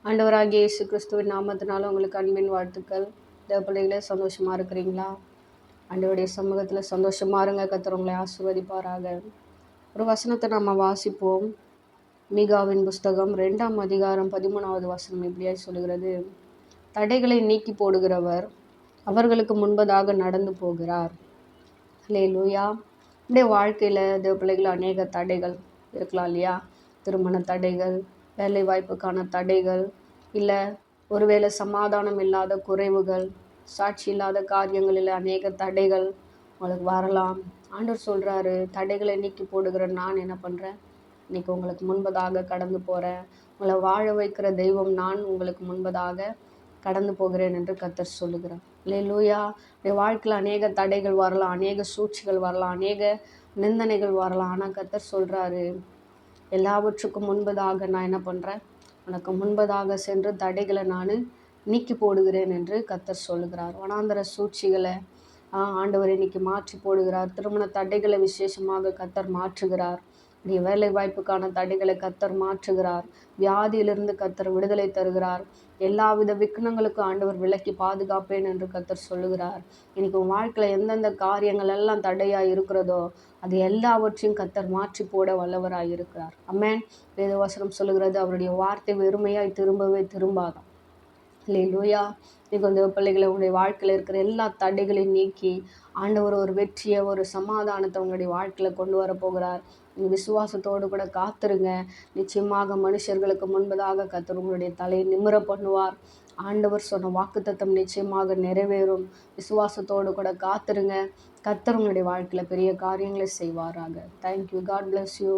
ஆண்டவராகிய இயேசு கிறிஸ்துவின் நாமத்தினால உங்களுக்கு அன்பின் வாழ்த்துக்கள். பிள்ளைகளே சந்தோஷமா இருக்கிறீங்களா? ஆண்டவருடைய சமூகத்தில் சந்தோஷமா இருங்க. கர்த்தர் உங்களை ஆசீர்வதிப்பாராக. ஒரு வசனத்தை நம்ம வாசிப்போம். மீகாவின் புஸ்தகம் 2ஆம் அதிகாரம் 13வது வசனம் இப்படியாய் சொல்கிறது, தடைகளை நீக்கி போடுகிறவர் அவர்களுக்கு முன்பதாக நடந்து போகிறார். அல்லேலூயா. நம்முடைய வாழ்க்கையில் பிள்ளைகள் அநேக தடைகள் இருக்கலாம் இல்லையா? திருமண தடைகள், வேலை வாய்ப்புக்கான தடைகள், இல்லை ஒருவேளை சமாதானம் இல்லாத குறைவுகள், சாட்சி இல்லாத காரியங்களில் அநேக தடைகள் உங்களுக்கு வரலாம். ஆண்டவர் சொல்கிறாரு, தடைகளை நீக்கி போடுகிற நான் என்ன பண்ணுறேன், இன்னைக்கு உங்களுக்கு முன்பதாக கடந்து போகிறேன். உங்களை வாழ வைக்கிற தெய்வம் நான் உங்களுக்கு முன்பதாக கடந்து போகிறேன் என்று கர்த்தர் சொல்லுகிறார். அல்லேலூயா. வாழ்க்கையில் அநேக தடைகள் வரலாம், அநேக சூழ்ச்சிகள் வரலாம், அநேக நிந்தனைகள் வரலாம். ஆனால் கர்த்தர் சொல்கிறாரு, எல்லாவற்றுக்கும் முன்பதாக நான் என்ன பண்ணுறேன், உனக்கு முன்பதாக சென்று தடைகளை நான் நீக்கி போடுகிறேன் என்று கர்த்தர் சொல்லுகிறார். வனாந்தர சூழ்ச்சிகளை ஆண்டவர் இன்னைக்கு மாற்றி போடுகிறார். திருமண தடைகளை விசேஷமாக கர்த்தர் மாற்றுகிறார். நீ வேலை வாய்ப்புக்கான தடைகளை கர்த்தர் மாற்றுகிறார். வியாதியிலிருந்து கர்த்தர் விடுதலை தருகிறார். எல்லாவித விக்னங்களுக்கும் ஆண்டவர் விலக்கி பாதுகாப்பேன் என்று கர்த்தர் சொல்லுகிறார். இன்னைக்கு உன் வாழ்க்கையில் எந்தெந்த காரியங்கள் எல்லாம் தடையாக இருக்கிறதோ அது எல்லாவற்றையும் கர்த்தர் மாற்றி போட வல்லவராய் இருக்கிறார். ஆமென். வேதவசனம் சொல்லுகிறது, அவருடைய வார்த்தை வெறுமையாய் திரும்பவே திரும்பாதாம். அல்லேலூயா. இன்னைக்கு பிள்ளைகளை உங்களுடைய வாழ்க்கையில் இருக்கிற எல்லா தடைகளையும் நீக்கி ஆண்டவர் ஒரு வெற்றியை, ஒரு சமாதானத்தை உங்களுடைய வாழ்க்கையில் கொண்டு வர போகிறார். நீங்கள் விசுவாசத்தோடு கூட காத்துருங்க. நிச்சயமாக மனுஷர்களுக்கு முன்பதாக கர்த்தர் உங்களுடைய தலையை நிமிர பண்ணுவார். ஆண்டவர் சொன்ன வாக்குத்தத்தம் நிச்சயமாக நிறைவேறும். விசுவாசத்தோடு கூட காத்துருங்க. கர்த்தர் உங்களுடைய வாழ்க்கையில் பெரிய காரியங்களை செய்வாராக. தேங்க்யூ. God bless you.